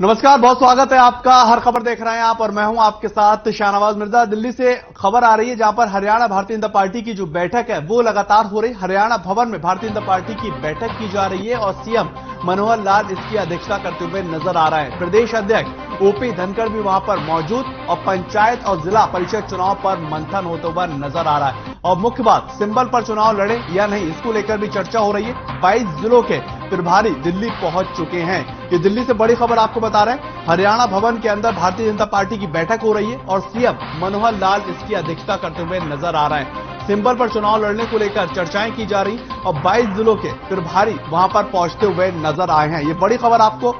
नमस्कार, बहुत स्वागत है आपका। हर खबर देख रहे हैं आप और मैं हूं आपके साथ शाहनवाज मिर्जा। दिल्ली से खबर आ रही है जहां पर हरियाणा भारतीय जनता पार्टी की जो बैठक है वो लगातार हो रही। हरियाणा भवन में भारतीय जनता पार्टी की बैठक की जा रही है और सीएम मनोहर लाल इसकी अध्यक्षता करते हुए नजर आ रहे हैं। प्रदेश अध्यक्ष ओपी धनखड़ भी वहां पर मौजूद और पंचायत और जिला परिषद चुनाव पर मंथन होता हुआ नजर आ रहा है। और मुख्य बात, सिंबल पर चुनाव लड़े या नहीं, इसको लेकर भी चर्चा हो रही है। 22 जिलों के प्रभारी दिल्ली पहुंच चुके हैं। ये दिल्ली से बड़ी खबर आपको बता रहे हैं। हरियाणा भवन के अंदर भारतीय जनता पार्टी की बैठक हो रही है और सीएम मनोहर लाल इसकी अध्यक्षता करते हुए नजर आ रहे हैं। सिंबल पर चुनाव लड़ने को लेकर चर्चाएं की जा रही और 22 जिलों के प्रभारी वहां पर पहुंचते हुए नजर आए हैं। ये बड़ी खबर आपको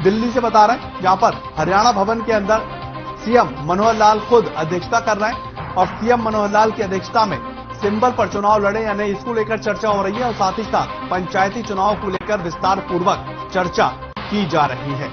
दिल्ली से बता रहे हैं, जहां पर हरियाणा भवन के अंदर सीएम मनोहर लाल खुद अध्यक्षता कर रहे हैं और सीएम मनोहर लाल की अध्यक्षता में सिंबल पर चुनाव लड़े या नहीं, इसको लेकर चर्चा हो रही है और साथ ही साथ पंचायती चुनाव को लेकर विस्तार पूर्वक चर्चा की जा रही है।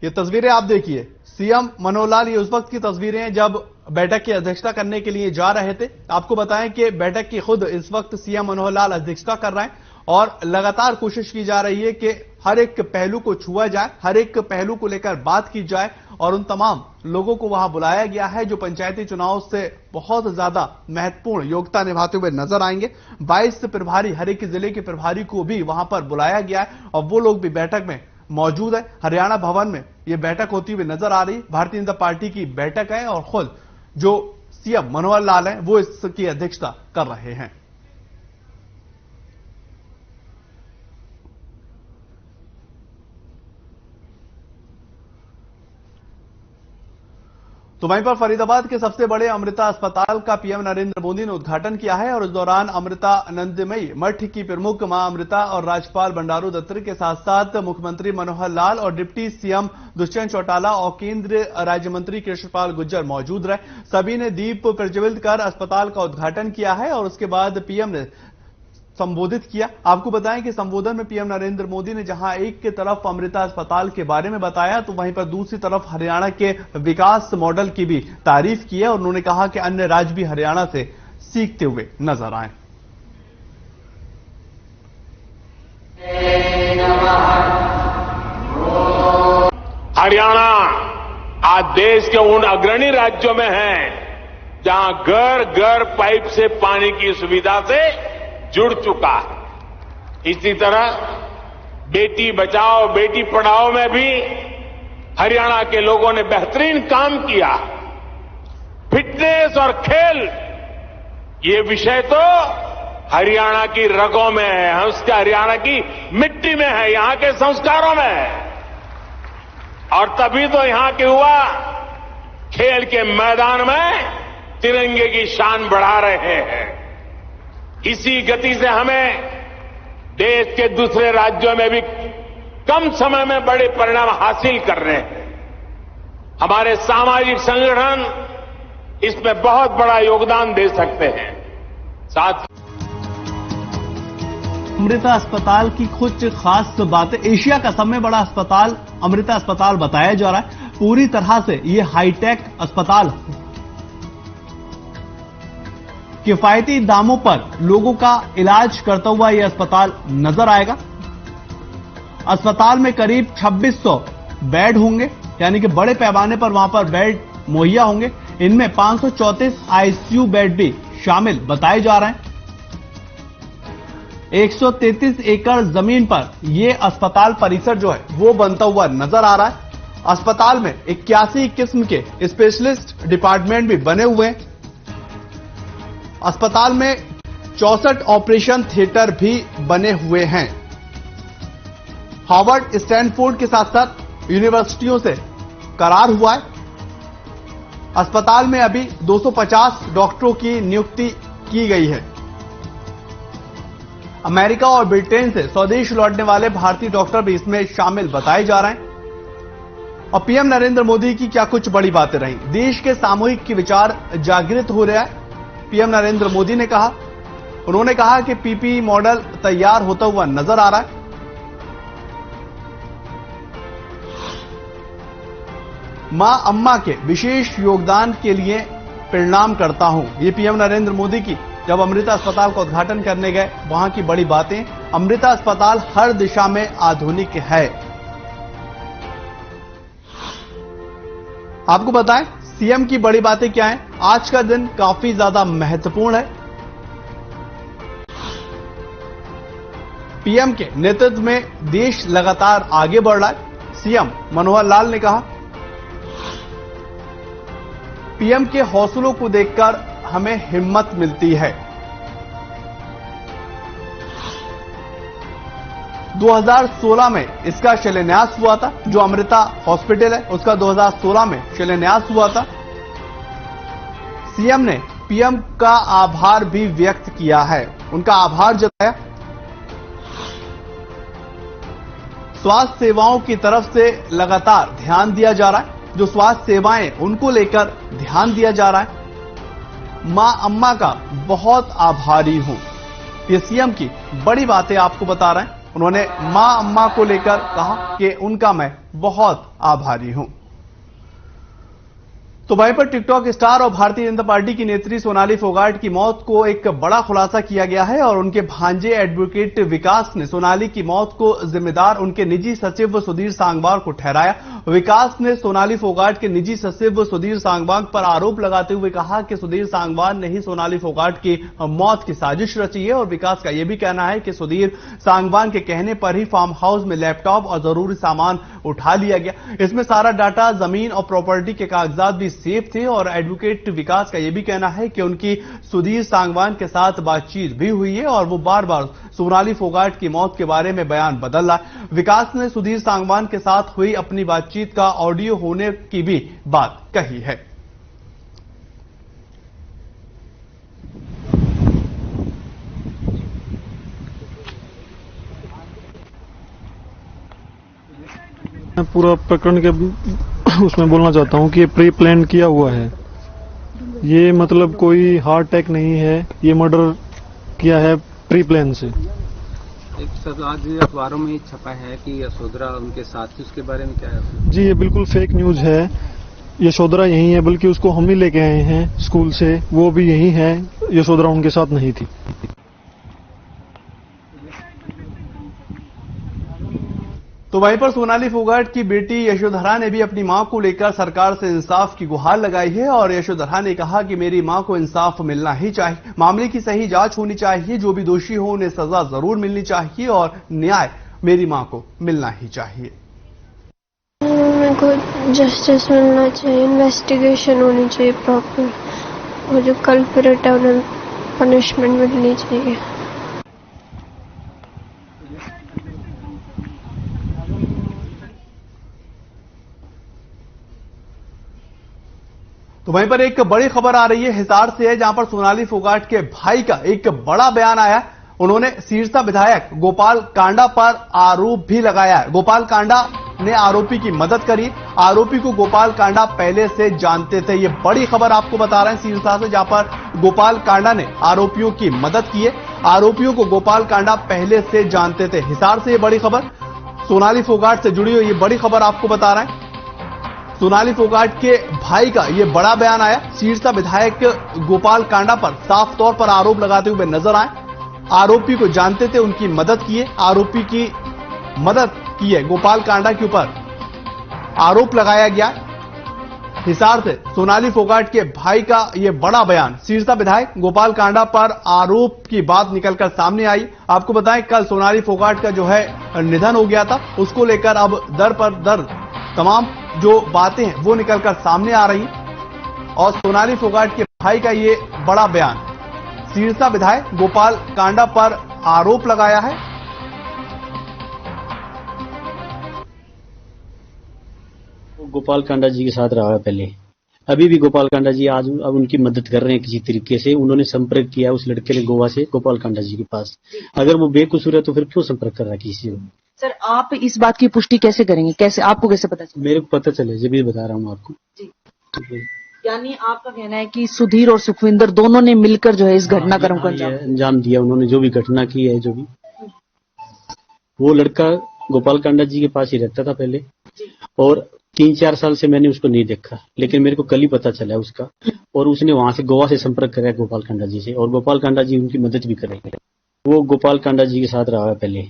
ये तस्वीरें आप देखिए, सीएम मनोहर लाल, ये उस वक्त की तस्वीरें हैं जब बैठक की अध्यक्षता करने के लिए जा रहे थे। आपको बताएं कि बैठक की खुद इस वक्त सीएम मनोहर लाल अध्यक्षता कर रहे हैं और लगातार कोशिश की जा रही है कि हर एक पहलू को छुआ जाए, हर एक पहलू को लेकर बात की जाए और उन तमाम लोगों को वहां बुलाया गया है जो पंचायती चुनाव से बहुत ज्यादा महत्वपूर्ण योगदान निभाते हुए नजर आएंगे। 22 प्रभारी, हर एक जिले के प्रभारी को भी वहां पर बुलाया गया है और वो लोग भी बैठक में मौजूद है। हरियाणा भवन में यह बैठक होती हुई नजर आ रही। भारतीय जनता पार्टी की बैठक है और खुद जो सीएम मनोहर लाल है वो इसकी अध्यक्षता कर रहे हैं। तो वहीं पर फरीदाबाद के सबसे बड़े अमृता अस्पताल का पीएम नरेंद्र मोदी ने उद्घाटन किया है और इस दौरान अमृता आनंदमयी मठ की प्रमुख मां अमृता और राज्यपाल बंडारू दत्तात्रेय के साथ साथ मुख्यमंत्री मनोहर लाल और डिप्टी सीएम दुष्यंत चौटाला और केंद्रीय राज्य मंत्री कृष्णपाल गुर्जर मौजूद रहे। सभी ने दीप प्रज्वलित कर अस्पताल का उद्घाटन किया है और उसके बाद पीएम ने संबोधित किया। आपको बताएं कि संबोधन में पीएम नरेंद्र मोदी ने जहां एक की तरफ अमृता अस्पताल के बारे में बताया तो वहीं पर दूसरी तरफ हरियाणा के विकास मॉडल की भी तारीफ की है और उन्होंने कहा कि अन्य राज्य भी हरियाणा से सीखते हुए नजर आए। हरियाणा आज देश के उन अग्रणी राज्यों में है जहां घर घर पाइप से पानी की सुविधा से जुड़ चुका है। इसी तरह बेटी बचाओ बेटी पढ़ाओ में भी हरियाणा के लोगों ने बेहतरीन काम किया। फिटनेस और खेल, ये विषय तो हरियाणा की रगों में है, उसके हरियाणा की मिट्टी में है, यहां के संस्कारों में है। और तभी तो यहां के युवा खेल के मैदान में तिरंगे की शान बढ़ा रहे हैं। इसी गति से हमें देश के दूसरे राज्यों में भी कम समय में बड़े परिणाम हासिल कर रहे हैं। हमारे सामाजिक संगठन इसमें बहुत बड़ा योगदान दे सकते हैं। साथ अमृता अस्पताल की कुछ खास बातें, एशिया का सबसे बड़ा अस्पताल अमृता अस्पताल बताया जा रहा है। पूरी तरह से ये हाईटेक अस्पताल, किफायती दामों पर लोगों का इलाज करता हुआ यह अस्पताल नजर आएगा। अस्पताल में करीब 2600 बेड होंगे, यानी कि बड़े पैमाने पर वहां पर बेड मुहैया होंगे। इनमें 534 आईसीयू बेड भी शामिल बताए जा रहे हैं। 133 एकड़ जमीन पर यह अस्पताल परिसर जो है वो बनता हुआ नजर आ रहा है। अस्पताल में 81 किस्म के स्पेशलिस्ट डिपार्टमेंट भी बने हुए हैं। अस्पताल में 64 ऑपरेशन थिएटर भी बने हुए हैं। हार्वर्ड, स्टैनफोर्ड के साथ साथ यूनिवर्सिटियों से करार हुआ है। अस्पताल में अभी 250 डॉक्टरों की नियुक्ति की गई है। अमेरिका और ब्रिटेन से स्वदेश लौटने वाले भारतीय डॉक्टर भी इसमें शामिल बताए जा रहे हैं। और पीएम नरेंद्र मोदी की क्या कुछ बड़ी बातें रही। देश के सामूहिक विचार जागृत हो रहा है, पीएम नरेंद्र मोदी ने कहा। उन्होंने कहा कि पीपीई मॉडल तैयार होता हुआ नजर आ रहा है। मां अम्मा के विशेष योगदान के लिए प्रणाम करता हूं। ये पीएम नरेंद्र मोदी की जब अमृता अस्पताल का उद्घाटन करने गए, वहां की बड़ी बातें। अमृता अस्पताल हर दिशा में आधुनिक है। आपको बताएं सीएम की बड़ी बातें क्या हैं। आज का दिन काफी ज्यादा महत्वपूर्ण है। पीएम के नेतृत्व में देश लगातार आगे बढ़ रहा है। सीएम मनोहर लाल ने कहा, पीएम के हौसलों को देखकर हमें हिम्मत मिलती है। 2016 में इसका शिलान्यास हुआ था। जो अमृता हॉस्पिटल है उसका 2016 में शिलान्यास हुआ था। सीएम ने पीएम का आभार भी व्यक्त किया है, उनका आभार जताया। स्वास्थ्य सेवाओं की तरफ से लगातार ध्यान दिया जा रहा है। जो स्वास्थ्य सेवाएं उनको लेकर ध्यान दिया जा रहा है। मां अम्मा का बहुत आभारी हूं। ये सीएम की बड़ी बातें आपको बता रहे हैं। उन्होंने मां अम्मा को लेकर कहा कि उनका मैं बहुत आभारी हूं। तो वहीं पर टिकटॉक स्टार और भारतीय जनता पार्टी की नेत्री सोनाली फोगाट की मौत को एक बड़ा खुलासा किया गया है और उनके भांजे एडवोकेट विकास ने सोनाली की मौत को जिम्मेदार उनके निजी सचिव सुधीर सांगवान को ठहराया। विकास ने सोनाली फोगाट के निजी सचिव सुधीर सांगवान पर आरोप लगाते हुए कहा कि सुधीर सांगवान ने ही सोनाली फोगाट की मौत की साजिश रची है। और विकास का यह भी कहना है कि सुधीर सांगवान के कहने पर ही फार्म हाउस में लैपटॉप और जरूरी सामान उठा लिया गया। इसमें सारा डाटा, जमीन और प्रॉपर्टी के कागजात भी सेफ थे। और एडवोकेट विकास का यह भी कहना है कि उनकी सुधीर सांगवान के साथ बातचीत भी हुई है और वो बार बार सोनाली फोगाट की मौत के बारे में बयान बदल रहा है। विकास ने सुधीर सांगवान के साथ हुई अपनी बातचीत का ऑडियो होने की भी बात कही है। मैं पूरा प्रकरण के उसमें बोलना चाहता हूँ कि ये प्री प्लान किया हुआ है। ये मतलब कोई हार्ट अटैक नहीं है, ये मर्डर किया है प्री प्लान से। एक सब आज अखबारों में छपा है कि यशोधरा उनके साथ थी, उसके बारे में क्या है? जी ये बिल्कुल फेक न्यूज है। यशोधरा यही है, बल्कि उसको हम ही लेके आए हैं स्कूल से, वो भी यही है। यशोधरा उनके साथ नहीं थी। तो वहीं पर सोनाली फोगाट की बेटी यशोधरा ने भी अपनी मां को लेकर सरकार से इंसाफ की गुहार लगाई है। और यशोधरा ने कहा कि मेरी मां को इंसाफ मिलना ही चाहिए, मामले की सही जांच होनी चाहिए, जो भी दोषी हो उन्हें सजा जरूर मिलनी चाहिए और न्याय मेरी मां को मिलना ही चाहिए। मेरे को जस्टिस मिलना चाहिए, इन्वेस्टिगेशन होनी चाहिए प्रॉपर, और जो कल्प्रिट है उन्हें पनिशमेंट मिलनी चाहिए। तो वहीं पर एक बड़ी खबर आ रही है हिसार से है, जहां पर सोनाली फोगाट के भाई का एक बड़ा बयान आया है। उन्होंने सिरसा विधायक गोपाल कांडा पर आरोप भी लगाया है। गोपाल कांडा ने आरोपी की मदद करी। आरोपी को गोपाल कांडा पहले से जानते थे। ये बड़ी खबर आपको बता रहे हैं सिरसा से, जहां पर गोपाल कांडा ने आरोपियों की मदद की है। आरोपियों को गोपाल कांडा पहले से जानते थे। हिसार से ये बड़ी खबर, सोनाली फोगाट से जुड़ी हुई ये बड़ी खबर आपको बता रहे हैं। सोनाली फोगाट के भाई का यह बड़ा बयान आया। सिरसा विधायक गोपाल कांडा पर साफ तौर पर आरोप लगाते हुए नजर आए। आरोपी को जानते थे, उनकी मदद किए, आरोपी की मदद की है। गोपाल कांडा के ऊपर आरोप लगाया गया। हिसार से सोनाली फोगाट के भाई का यह बड़ा बयान। सिरसा विधायक गोपाल कांडा पर आरोप की बात निकलकर सामने आई। आपको बताएं कल सोनाली फोगाट का जो है निधन हो गया था, उसको लेकर अब दर पर दर तमाम जो बातें हैं वो निकलकर सामने आ रही। और सोनाली फोगाट के भाई का ये बड़ा बयान, सिरसा विधायक गोपाल कांडा पर आरोप लगाया है। गोपाल कांडा जी के साथ रहा है पहले, अभी भी गोपाल कांडा जी आज अब उनकी मदद कर रहे हैं किसी तरीके से। उन्होंने संपर्क किया उस लड़के ने गोवा से गोपाल कांडा जी के पास। अगर वो बेकसूर है तो फिर क्यों संपर्क कर रहा है किसी को? सर आप इस बात की पुष्टि कैसे करेंगे, कैसे आपको कैसे पता चला? मेरे को पता चले, जब भी बता रहा हूँ आपको जी। यानी आपका कहना है कि सुधीर और सुखविंदर दोनों ने मिलकर जो है इस घटनाक्रम को अंजाम दिया। उन्होंने जो भी घटना की है, जो भी, वो लड़का गोपाल कांडा जी के पास ही रहता था पहले, और 3-4 साल से मैंने उसको नहीं देखा, लेकिन मेरे को कल ही पता चला उसका। और उसने वहां से गोवा से संपर्क करा गोपाल कांडा जी से, और गोपाल कांडा जी उनकी मदद भी करेंगे। वो गोपाल कांडा जी के साथ रहा है पहले।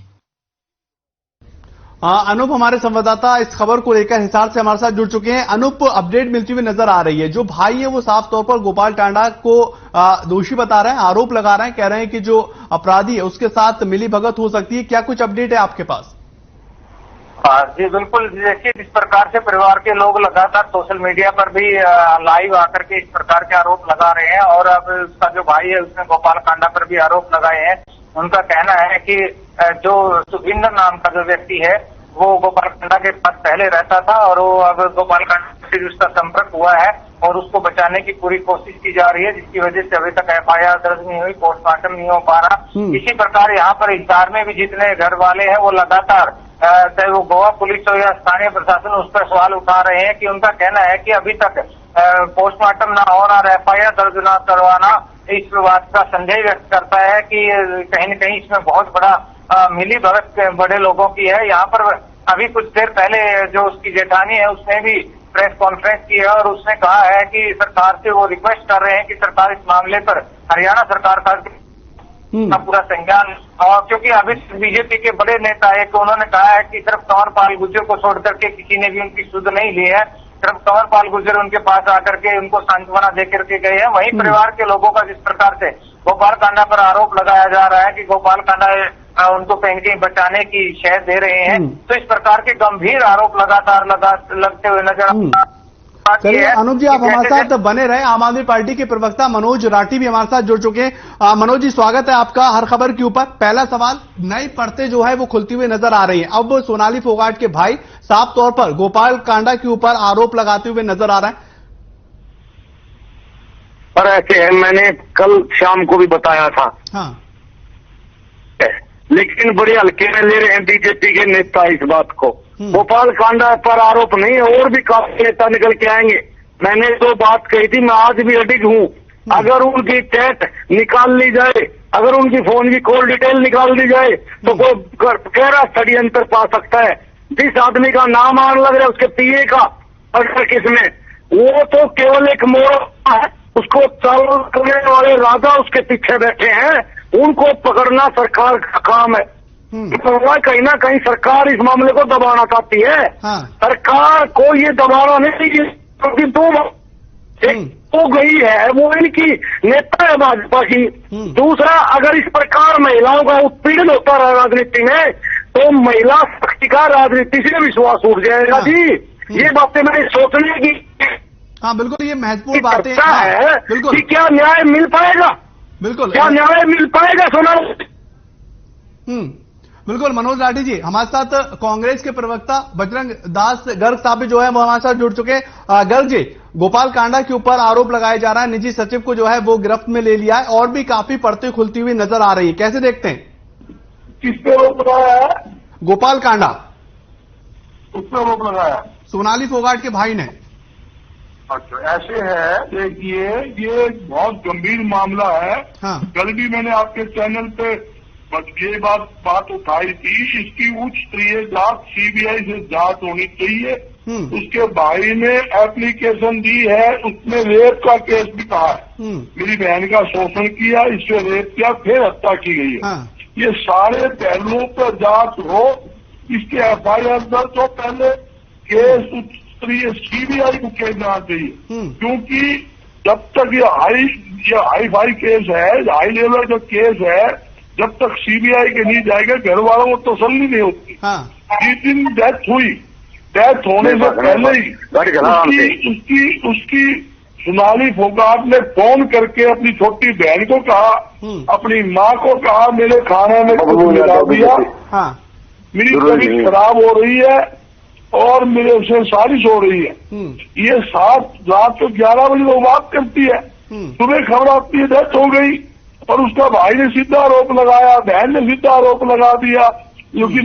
अनूप हमारे संवाददाता इस खबर को लेकर हिसार से हमारे साथ जुड़ चुके हैं। अनूप, अपडेट मिलती हुई नजर आ रही है। जो भाई है वो साफ तौर पर गोपाल कांडा को दोषी बता रहे हैं, आरोप लगा रहे हैं, कह रहे हैं कि जो अपराधी है उसके साथ मिली भगत हो सकती है। क्या कुछ अपडेट है आपके पास? जी बिल्कुल, देखिए जिस प्रकार से परिवार के लोग लगातार सोशल मीडिया पर भी लाइव आकर के इस प्रकार के आरोप लगा रहे हैं, और अब उसका जो भाई है उसने गोपाल कांडा पर भी आरोप लगाए हैं। उनका कहना है कि जो सुखविंदर नाम का जो व्यक्ति है वो गोपाल कांडा के पास पहले रहता था, और वो अब गोपाल कांडा से उसका संपर्क हुआ है और उसको बचाने की पूरी कोशिश की जा रही है, जिसकी वजह से अभी तक FIR दर्ज नहीं हुई, पोस्टमार्टम नहीं हो पा रहा। इसी प्रकार यहाँ पर हिसार में भी जितने घर वाले हैं वो लगातार चाहे वो गोवा पुलिस हो या स्थानीय प्रशासन उस पर सवाल उठा रहे हैं कि उनका कहना है कि अभी तक पोस्टमार्टम ना होना और FIR दर्ज न करवाना इस बात का संदेह व्यक्त करता है कि कहीं न कहीं इसमें बहुत बड़ा मिली भगत बड़े लोगों की है। यहाँ पर अभी कुछ देर पहले जो उसकी जेठानी है उसने भी प्रेस कॉन्फ्रेंस की है और उसने कहा है कि सरकार से वो रिक्वेस्ट कर रहे हैं कि सरकार इस मामले पर हरियाणा सरकार का पूरा संज्ञान, और क्योंकि अभी बीजेपी के बड़े नेता है कि उन्होंने कहा है कि सिर्फ कंवर पाल गुर्जर को छोड़ करके किसी ने भी उनकी सुध नहीं ली है, सिर्फ कंवर पाल गुर्जर उनके पास आकर के उनको सांत्वना दे करके गए हैं। वहीं परिवार के लोगों का जिस प्रकार से गोपाल कांडा पर आरोप लगाया जा रहा है कि गोपाल कांडा उनको कहीं कहीं बचाने की शहद दे रहे हैं, तो इस प्रकार के गंभीर आरोप लगातार लगते हुए नजर चलिए अनूप जी, आप हमारे साथ बने रहे। आम आदमी पार्टी के प्रवक्ता मनोज राठी भी हमारे साथ जुड़ चुके हैं। मनोज जी, स्वागत है आपका हर खबर के ऊपर। पहला सवाल, नई परतें जो है वो खुलती हुई नजर आ रही हैं। अब सोनाली फोगाट के भाई साफ तौर पर गोपाल कांडा के ऊपर आरोप लगाते हुए नजर आ रहे हैं। पर ऐसे है, मैंने कल शाम को भी बताया था। हाँ, लेकिन बड़े हल्के में ले रहे हैं बीजेपी के नेता इस बात को। गोपाल कांडा पर आरोप नहीं है, और भी काफी नेता निकल के आएंगे। मैंने जो बात कही थी, मैं आज भी अडिग हूँ। अगर उनकी चैट निकाल ली जाए, अगर उनकी फोन की कॉल डिटेल निकाल दी जाए, तो कोई गहरा षड्यंत्र पा सकता है। जिस आदमी का नाम आने लग रहा है उसके पीए का अगर किसमें, वो तो केवल एक मोड़ा है, उसको चाल करने वाले राजा उसके पीछे बैठे हैं, उनको पकड़ना सरकार का काम है। कहीं ना कहीं सरकार इस मामले को दबाना चाहती है। हाँ। सरकार को ये दबाना नहीं, क्योंकि तो गई है वो इनकी नेता है भाजपा की। दूसरा, अगर इस प्रकार महिलाओं का उत्पीड़न होता रहा राजनीति में, तो महिला शक्ति का राजनीति से विश्वास उठ जाएगा। जी ये बातें मैंने सोचने की। हाँ बिल्कुल, ये महत्वपूर्ण बातें है बिल्कुल। कि क्या न्याय मिल पाएगा, बिल्कुल क्या न्याय मिल पाएगा सोना? बिल्कुल मनोज राठी जी, हमारे साथ कांग्रेस के प्रवक्ता बजरंग दास गर्ग साहब भी जो है वो हमारे साथ जुड़ चुके हैं। गर्ग जी, गोपाल कांडा के ऊपर आरोप लगाया जा रहा है, निजी सचिव को जो है वो गिरफ्त में ले लिया है और भी काफी परतें खुलती हुई नजर आ रही है, कैसे देखते हैं? किस पे आरोप लगाया है? गोपाल कांडा, उस पर आरोप लगाया सोनाली फोगाट के भाई ने। अच्छा, ऐसे है, देखिए ये बहुत गंभीर मामला है। हाँ। कल भी मैंने आपके चैनल पे ये बात उठाई थी। इसकी उच्च स्तरीय जांच CBI से जांच होनी चाहिए। उसके भाई ने एप्लीकेशन दी है, उसमें रेप का केस भी कहा है। मेरी बहन का शोषण किया, इससे रेप किया, फिर हत्या की गई है। हाँ। ये सारे पहलुओं पर जांच हो, इसके FIR दर्ज हो, पहले केस उच्च स्तरीय CBI को केस जाना चाहिए। क्योंकि जब तक ये हाई फाई केस है, हाई लेवल का केस है, जब तक CBI के नहीं जाएगा घर वालों को तसल्ली नहीं होती। हाँ। जिस दिन डेथ हुई, डेथ होने से पहले ही उसकी सोनाली फोगाट ने फोन करके अपनी छोटी बहन को कहा, अपनी माँ को कहा, मेरे खाने में कुछ मिला दिया, मेरी तबीयत खराब हो रही है और मेरे से साजिश हो रही है। ये रात को 11 बजे वो बात करती है, सुबह खबर आती है डेथ हो गई, और उसका भाई ने सीधा आरोप लगाया, बहन ने सीधा आरोप लगा दिया, क्योंकि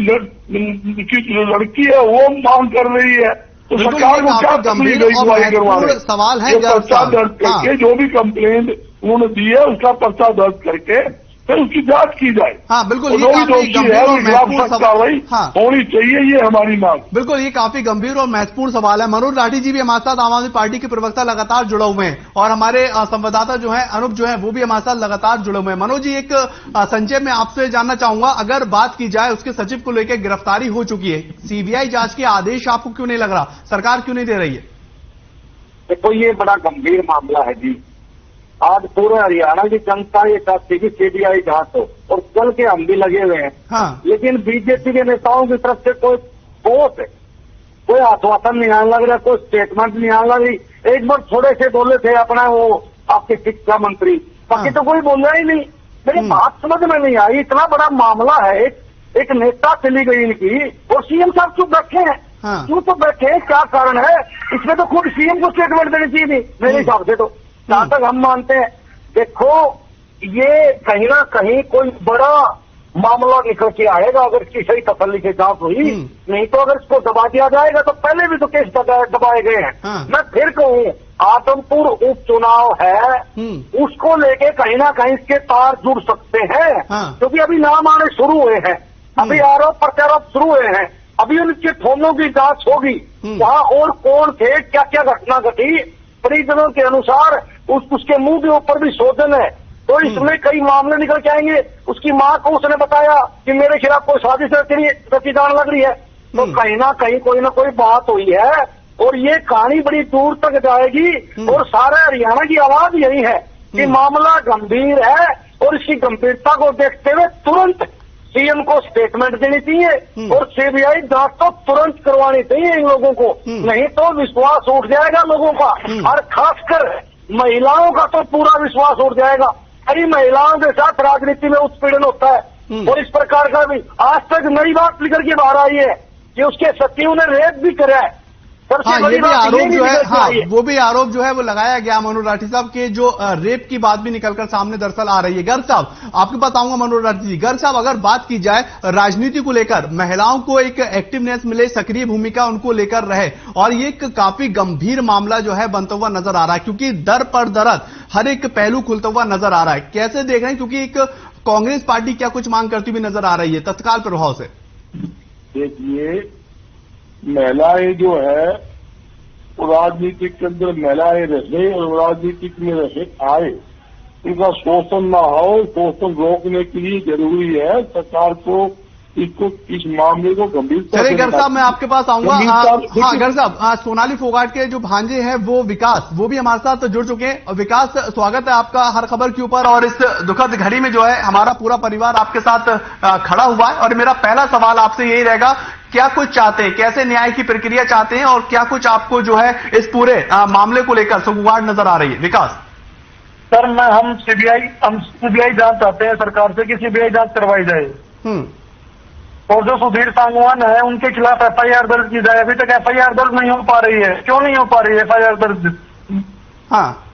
लड़की है वो मांग कर रही है। तो सरकार को क्या तकलीफ गई करवाने? सवाल है, पर्चा दर्ज करके जो भी कंप्लेंट उन्होंने दी है उसका पर्चा दर्ज करके फिर उसकी जांच की जाए। हाँ बिल्कुल, जो भी दोषी है उसके खिलाफ सख्त कार्रवाई होनी चाहिए, ये हमारी मांग। बिल्कुल, ये काफी गंभीर और महत्वपूर्ण सवाल है। मनोज राठी जी भी हमारे साथ, आम आदमी पार्टी के प्रवक्ता, लगातार जुड़े हुए हैं और हमारे संवाददाता जो है अनूप जो है वो भी हमारे साथ लगातार जुड़े हुए हैं। मनोज जी, एक संक्षेप में आपसे जानना चाहूंगा, अगर बात की जाए उसके सचिव को लेकर गिरफ्तारी हो चुकी है, सीबीआई जांच के आदेश आपको क्यों नहीं लग रहा, सरकार क्यों नहीं दे रही है? देखो, ये बड़ा गंभीर मामला है जी। आज पूरे हरियाणा की जनता ये चाहती है कि सीबीआई जांच हो और कल के हम भी लगे हुए हैं। हाँ। लेकिन बीजेपी के नेताओं की तरफ से कोई ठोस है, कोई आश्वासन नहीं आने लग रहा, कोई स्टेटमेंट नहीं आने लग रही। एक बार थोड़े से बोले थे अपना वो आपके शिक्षा मंत्री, बाकी तो कोई बोल रहा ही नहीं। मेरी बात समझ में नहीं आई, इतना बड़ा मामला है, एक नेता चली गई इनकी और सीएम साहब चुप बैठे हैं। क्यों तो बैठे, क्या कारण है? इसमें तो खुद सीएम को स्टेटमेंट देनी चाहिए थी मेरे हिसाब से। तो जहां तक हम मानते हैं, देखो ये कहीं ना कहीं कोई बड़ा मामला निकल के आएगा अगर इसकी सही तसल्ली से जांच हुई। नहीं तो अगर इसको दबा दिया जाएगा तो पहले भी तो केस दबाए गए हैं। मैं फिर कहूँ, आदमपुर उपचुनाव है, उसको लेके कहीं ना कहीं इसके तार जुड़ सकते हैं, क्योंकि अभी नाम आने शुरू हुए हैं, अभी आरोप प्रत्यारोप शुरू हुए हैं, अभी उनके फोनों की जांच होगी, वहां और कौन थे, क्या क्या घटना घटी, परिजनों के अनुसार उसके मुंह के ऊपर भी शोधन है, तो इसमें कई मामले निकल के आएंगे। उसकी मां को उसने बताया कि मेरे खिलाफ कोई साजिश रची जाने लग रही है, तो कहीं ना कहीं कोई ना कोई बात हुई है और ये कहानी बड़ी दूर तक जाएगी। और सारे हरियाणा की आवाज यही है कि मामला गंभीर है और इसकी गंभीरता को देखते हुए तुरंत सीएम को स्टेटमेंट देनी चाहिए और सीबीआई जांच तो तुरंत करवानी चाहिए इन लोगों को, नहीं तो विश्वास उठ जाएगा लोगों का, और खासकर महिलाओं का तो पूरा विश्वास उठ जाएगा। कई महिलाओं के साथ राजनीति में उत्पीड़न होता है और इस प्रकार का भी आज तक नई बात निकल के बाहर आई है कि उसके सचिव ने रेप भी करा है। हाँ, ये भी आरोप जो है, हाँ वो भी आरोप जो है वो लगाया गया मनोज राठी साहब के, जो रेप की बात भी निकलकर सामने दरअसल आ रही है। गर्ग साहब, आपके पास आऊंगा मनोज राठी जी। गर्ग साहब, अगर बात की जाए राजनीति को लेकर, महिलाओं को एक एक्टिवनेस मिले, सक्रिय भूमिका उनको लेकर रहे, और ये एक काफी गंभीर मामला जो है बनता हुआ नजर आ रहा है, क्योंकि दर पर दरद हर एक पहलू खुलता हुआ नजर आ रहा है। कैसे देख रहे हैं, क्योंकि एक कांग्रेस पार्टी क्या कुछ मांग करती हुई नजर आ रही है तत्काल प्रभाव से? देखिए, महिलाएं जो है राजनीतिक के अंदर महिलाएं रहे और राजनीतिक में रहे आए, उनका शोषण ना हो, शोषण रोकने के लिए जरूरी है सरकार को इस मामले को गंभीरता। चलिए गर्ग साहब, मैं आपके पास आऊंगा। हाँ गर्ग साहब, सोनाली फोगाट के जो भांजे हैं वो विकास, वो भी हमारे साथ जुड़ चुके हैं। विकास, स्वागत है आपका हर खबर के ऊपर, और इस दुखद घड़ी में जो है हमारा पूरा परिवार आपके साथ खड़ा हुआ है। और मेरा पहला सवाल आपसे यही रहेगा, क्या कुछ चाहते हैं, कैसे न्याय की प्रक्रिया चाहते हैं, और क्या कुछ आपको जो है इस पूरे मामले को लेकर सुगवाड़ नजर आ रही है? विकास सर, हम सीबीआई जांच चाहते हैं सरकार से कि सीबीआई जांच करवाई जाए और जो सुधीर सांगवान है उनके खिलाफ एफआईआर दर्ज की जाए। अभी तक एफआईआर दर्ज नहीं हो पा रही है, क्यों नहीं हो पा रही है एफआईआर दर्ज? हाँ,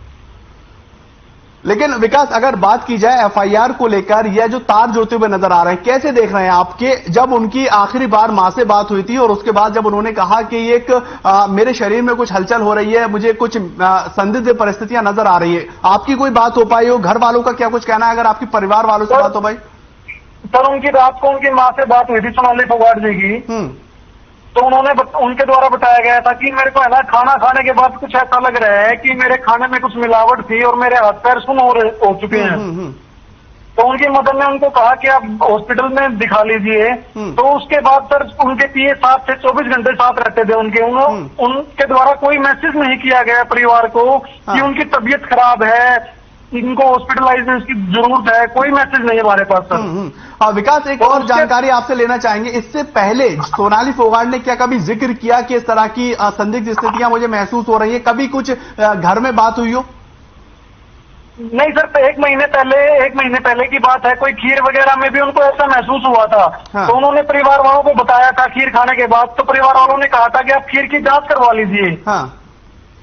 लेकिन विकास, अगर बात की जाए एफआईआर को लेकर, यह जो तार जोड़ते हुए नजर आ रहे हैं, कैसे देख रहे हैं आपके, जब उनकी आखिरी बार मां से बात हुई थी और उसके बाद जब उन्होंने कहा कि एक मेरे शरीर में कुछ हलचल हो रही है, मुझे कुछ संदिग्ध परिस्थितियां नजर आ रही है, आपकी कोई बात हो पाई हो? घर वालों का क्या कुछ कहना है, अगर आपके परिवार वालों से बात हो पाई? सर, उनकी रात को उनकी मां से बात हुई थी, सोनाली फोगाट जी की, तो उन्होंने उनके द्वारा बताया गया था कि मेरे को है ना खाना खाने के बाद कुछ ऐसा लग रहा है कि मेरे खाने में कुछ मिलावट थी और मेरे हाथ पैर सुन्न हो चुके हैं। तो उनकी मदर ने उनको कहा कि आप हॉस्पिटल में दिखा लीजिए। तो उसके बाद सर उनके पिए 7 से 24 घंटे साथ रहते थे उनके द्वारा कोई मैसेज नहीं किया गया परिवार को कि उनकी तबीयत खराब है, इनको हॉस्पिटलाइजेशन की जरूरत है, कोई मैसेज नहीं है हमारे पास सर। विकास, एक और जानकारी आपसे लेना चाहेंगे, इससे पहले सोनाली फोगाट ने क्या कभी जिक्र किया कि इस तरह की संदिग्ध स्थितियां मुझे महसूस हो रही है? कभी कुछ घर में बात हुई हो? नहीं सर, एक महीने पहले की बात है, कोई खीर वगैरह में भी उनको ऐसा महसूस हुआ था। तो उन्होंने परिवार वालों को बताया था खीर खाने के बाद, तो परिवार वालों ने कहा था कि आप खीर की जांच करवा लीजिए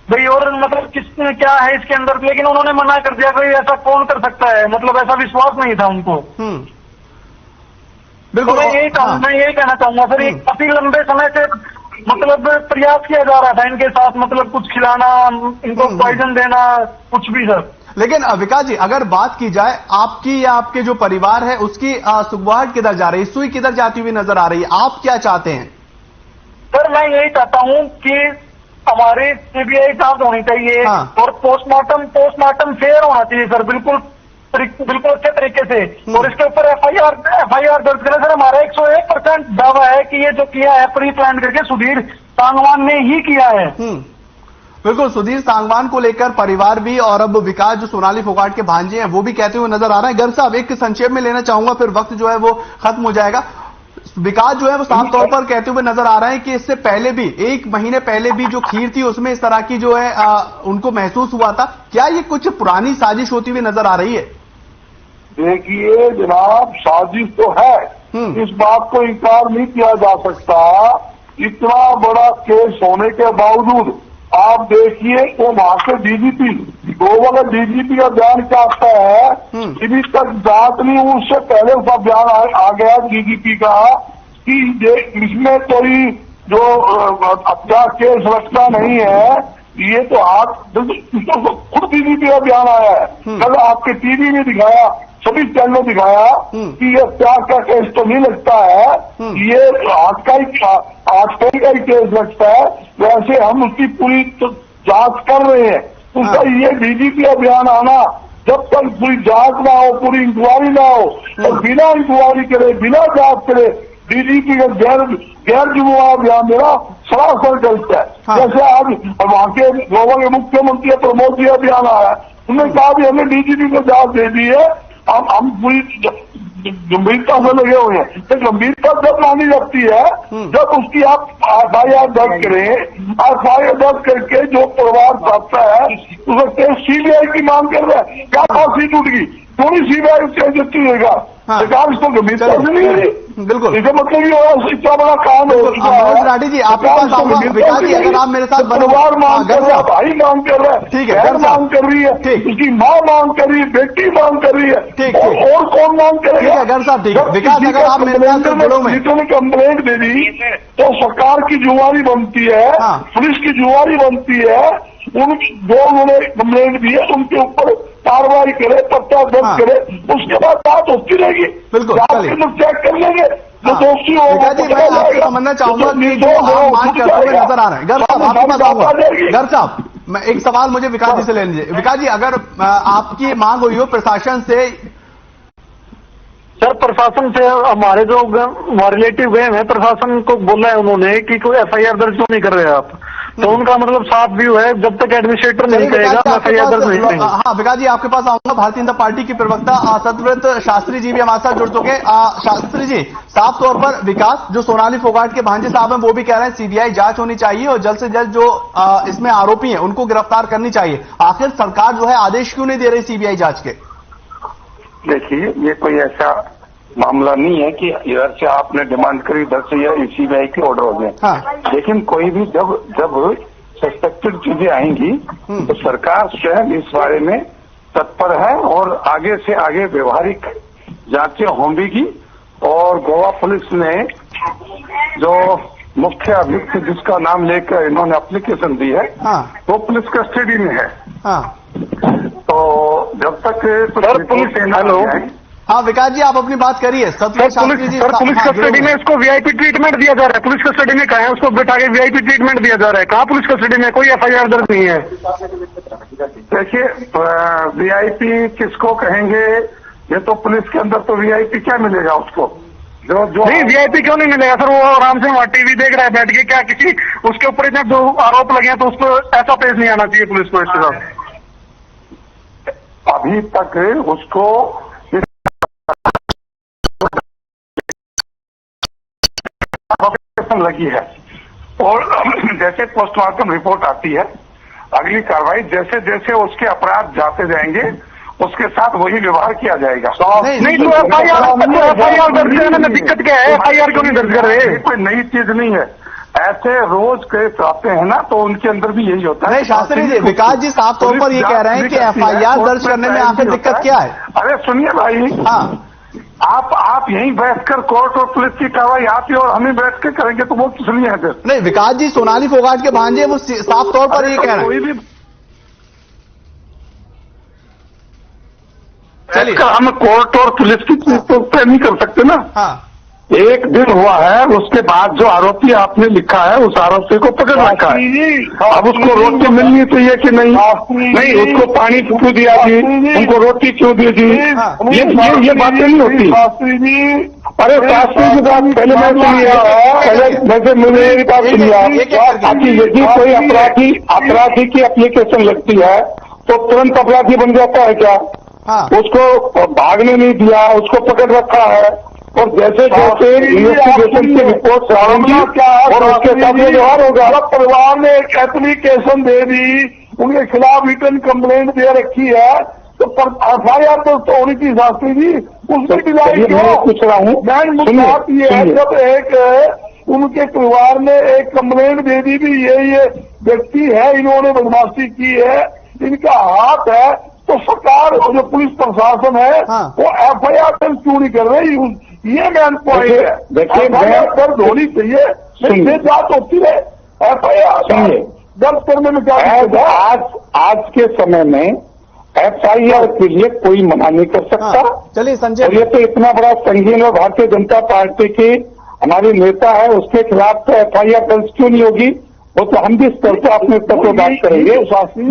भाई, और मतलब क्या है इसके अंदर, लेकिन उन्होंने मना कर दिया भाई ऐसा कौन कर सकता है, मतलब ऐसा विश्वास नहीं था उनको। बिल्कुल, मैं यही कहना चाहूंगा सर, काफी लंबे समय से मतलब प्रयास किया जा रहा था इनके साथ, मतलब कुछ खिलाना, इनको पॉइजन देना, कुछ भी सर। लेकिन विकास जी, अगर बात की जाए आपकी या आपके जो परिवार है उसकी सुगवाहट किधर जा रही है, सुई किधर जाती हुई नजर आ रही है, आप क्या चाहते हैं? सर मैं यही चाहता हूं कि हमारी सीबीआई जांच होनी चाहिए। हाँ। और पोस्टमार्टम फेयर होना चाहिए सर, बिल्कुल अच्छे तरीके से। और इसके ऊपर एफआईआर दर्ज करें सर। हमारा 101% दावा है कि ये जो किया है प्री प्लान करके सुधीर सांगवान ने ही किया है। बिल्कुल, सुधीर सांगवान को लेकर परिवार भी और अब विकास जो सोनाली फोगाट के भांजे हैं वो भी कहते हुए नजर आ रहे हैं। गर्ग साहब, एक संक्षेप में लेना चाहूंगा, फिर वक्त जो है वो खत्म हो जाएगा। विकास जो है वो साफ तौर पर कहते हुए नजर आ रहा है कि इससे पहले भी 1 महीने पहले भी जो खीर थी उसमें इस तरह की जो है उनको महसूस हुआ था। क्या ये कुछ पुरानी साजिश होती हुई नजर आ रही है? देखिए जनाब, साजिश तो है, इस बात को इनकार नहीं किया जा सकता। इतना बड़ा केस होने के बावजूद आप देखिए वो वहां के डीजीपी, गोवा का डीजीपी का बयान क्या आता है, अभी तक जांच नहीं हुई, उससे पहले उसका बयान आ गया डीजीपी का कि इसमें कोई जो हत्या केस रखना नहीं है। ये तो आप खुद डीजीपी का बयान आया है, कल आपके टीवी में दिखाया, सभी चैनलों में दिखाया कि ये हत्या का केस तो नहीं लगता है, ये आजकल का ही केस लगता है। वैसे हम उसकी पूरी जांच कर रहे हैं। उसका ये डीजीपी का बयान आना, जब तक पूरी जांच ना हो, पूरी इंक्वायरी ना हो, और बिना इंक्वायरी करे, बिना जांच करे डीजीपी का गैर जिम्मेवार बयान देना सरासर गलत है। जैसे आज वहां के गोवा के मुख्यमंत्री प्रमोद जी का बयान आया है, उन्होंने कहा भी हमने डीजीपी को जांच दे दी है, हम पूरी गंभीरता से लगे हुए हैं। तो गंभीरता जब मानी जाती है जब उसकी आप एफआईआर दर्ज करें, एफआईआर दर्ज करके जो परिवार चाहता है उसका सीबीआई की मांग कर रहा है। क्या फांसी टूट गई, थोड़ी सीबीआई उससे देगा, सरकार इसको गंभीरता से नहीं है। बिल्कुल, इसका मतलब ये इतना बड़ा काम है। मनोज राठी जी, आपके पास आऊंगा। विकास जी, अगर आप मेरे साथ परिवार मांग कर रहा है, भाई मांग कर रहा है, ठीक है, मांग कर रही है, उसकी माँ मांग कर रही है, बेटी मांग कर रही है, ठीक और कौन मांग करेगा? अगर साहब ठीक है, विकास अगर आप मेरे साथ जुड़ो में ने कंप्लेंट दे दी तो सरकार की जिम्मेवारी बनती है, पुलिस की जिम्मेवारी बनती है, जो उन्होंने कंप्लेंट दी है उनके ऊपर कार्रवाई करे, पर्चा दर्ज करे, उसके बाद बात होती रहेगी। बिल्कुल, चेक कर लेंगे जो दोषी हो। मैं आपसे समझना चाहूंगा कि जो आप मांग करते हुए नजर आ रहे हैं, गर्ग साहब आपके पास आऊंगा। गर्ग साहब, मैं एक सवाल मुझे विकास जी से ले लीजिए। विकास जी, अगर आपकी मांग हुई हो प्रशासन से, सर प्रशासन से हमारे जो रिलेटिव गए हैं, प्रशासन को बोला है उन्होंने कि कोई एफआईआर दर्ज क्यों नहीं कर रहे आप, तो उनका मतलब साफ व्यू है जब तक एडमिनिस्ट्रेटर नहीं कहेगा एफआईआर दर्ज नहीं करेंगे। हाँ विकास जी, आपके पास आऊंगा। भारतीय जनता पार्टी की प्रवक्ता सतव्रत शास्त्री जी भी हमारे साथ जुड़ चुके हैं। शास्त्री जी, साफ तौर पर विकास जो सोनाली फोगाट के भांजे साहब हैं वो भी कह रहे हैं सीबीआई जांच होनी चाहिए और जल्द से जल्द जो इसमें आरोपी हैं उनको गिरफ्तार करनी चाहिए। आखिर सरकार जो है आदेश क्यों नहीं दे रही सीबीआई जांच के? देखिए, ये कोई ऐसा मामला नहीं है कि इधर से आपने डिमांड करी, इधर से यह सीबीआई के ऑर्डर हो गए। लेकिन कोई भी जब सस्पेक्टेड चीजें आएंगी तो सरकार स्वयं इस बारे में तत्पर है और आगे से आगे व्यवहारिक जांचें होंगी। और गोवा पुलिस ने जो मुख्य अभियुक्त जिसका नाम लेकर इन्होंने एप्लीकेशन दी है वो पुलिस कस्टडी में है। तो जब तक पुलिस हेलो, हाँ विकास जी, आप अपनी बात करिए। पुलिस कस्टडी में इसको वीआईपी ट्रीटमेंट दिया जा रहा है। पुलिस कस्टडी में कहा है उसको बैठा के वीआईपी ट्रीटमेंट दिया जा रहा है। कहाँ पुलिस कस्टडी में कोई एफआईआर दर्ज नहीं है। देखिए, वीआईपी किसको कहेंगे, ये तो पुलिस के अंदर तो वीआईपी क्या मिलेगा उसको, जो नहीं वीआईपी क्यों नहीं मिलेगा सर? वो आराम से वहाँ टीवी देख रहा है बैठ के, क्या किसी उसके ऊपर इतने जो आरोप लगे हैं तो उसको ऐसा पेश नहीं आना चाहिए पुलिस को इसके साथ? अभी तक उसको लगी है और जैसे पोस्टमार्टम रिपोर्ट आती है अगली कार्रवाई जैसे जैसे उसके अपराध जाते जाएंगे उसके साथ वही व्यवहार किया जाएगा। नहीं तो एफआईआर दर्ज करने में दिक्कत क्या है? एफआईआर क्यों नहीं दर्ज कर रहे? कोई नई चीज नहीं है, ऐसे रोज केस आते हैं ना तो उनके अंदर भी यही होता है। नहीं शास्त्री जी, विकास जी साफ तौर पर ये कह रहे हैं कि एफआईआर दर्ज करने में आखिर दिक्कत क्या है? अरे सुनिए भाई, हाँ आप यहीं बैठकर कोर्ट और पुलिस की कार्रवाई आप ही और हम ही बैठ के करेंगे तो वो किस लिए है फिर? नहीं विकास जी, सोनाली फोगाट के भांजे वो साफ तौर पर ये कह रहे हैं। बैठकर हम कोर्ट और पुलिस की तय नहीं कर सकते ना। हाँ, एक दिन हुआ है, उसके बाद जो आरोपी आपने लिखा है उस आरोपी को पकड़ रखा है। अब उसको रोटी मिलनी चाहिए कि नहीं? नहीं, उसको पानी क्यों दिया जी, उनको रोटी क्यों दी जी? ये बातें नहीं होती। अरे शास्त्री की बात पहले मैं सुनिए, पहले वैसे मेरी बात सुनिए। ताकि यदि कोई अपराधी की एप्लीकेशन लगती है तो तुरंत अपराधी बन जाता है क्या? उसको भागने नहीं दिया, उसको पकड़ रखा है, और जैसे जैसे इन्वेस्टिगेशन की रिपोर्ट आएंगी और उसके साथ व्यवहार होगा। परिवार ने एक एप्लीकेशन दे दी, उनके खिलाफ रिटर्न कंप्लेंट दे रखी है, तो FIR तो होनी थी शास्त्री जी, उसकी डिजाइन क्यों? पूछ रहा हूँ। मैं बात ये है, जब एक उनके परिवार ने एक कंप्लेंट दे दी भी ये व्यक्ति है, इन्होंने बदमाशी की है, इनका हाथ है, तो सरकार जो पुलिस प्रशासन है वो FIR दर्ज क्यों नहीं कर रही? ये मेन पॉइंट है। देखिए, दर्ज होनी चाहिए, फिर जांच होती है। FIR दर्ज करने में क्या आज के समय में FIR के लिए कोई मना नहीं कर सकता। चलिए संजय, और ये तो इतना बड़ा संगीन और भारतीय जनता पार्टी की हमारी नेता है, उसके खिलाफ तो FIR दर्ज क्यों नहीं होगी? वो तो हम भी स्तर पर अपने स्तर पर बात करेंगे,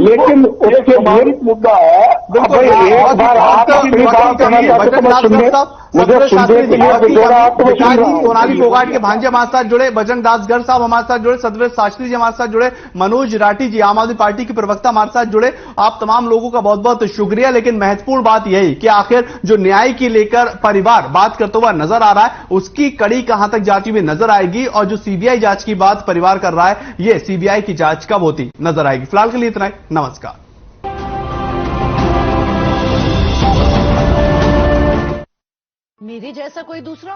लेकिन उसके लिए मुद्दा है। एक बार आप अपनी बात करना चाहते तो सुनिए, मुझे सुनने के लिए सोनाली फोगाट के भांजे हमारे साथ जुड़े, बजरंग दास गढ़ साहब हमारे साथ जुड़े, सतवेद शास्त्री जी हमारे साथ जुड़े, मनोज राठी जी आम आदमी पार्टी के प्रवक्ता हमारे साथ जुड़े। आप तमाम लोगों का बहुत बहुत शुक्रिया। लेकिन महत्वपूर्ण बात यही कि आखिर जो न्याय की लेकर परिवार बात करता हुआ नजर आ रहा है, उसकी कड़ी कहां तक जाती हुई नजर आएगी, और जो CBI जांच की बात परिवार कर रहा है, ये CBI की जांच कब होती नजर आएगी। फिलहाल के लिए इतना ही, नमस्कार। मेरे जैसा कोई दूसरा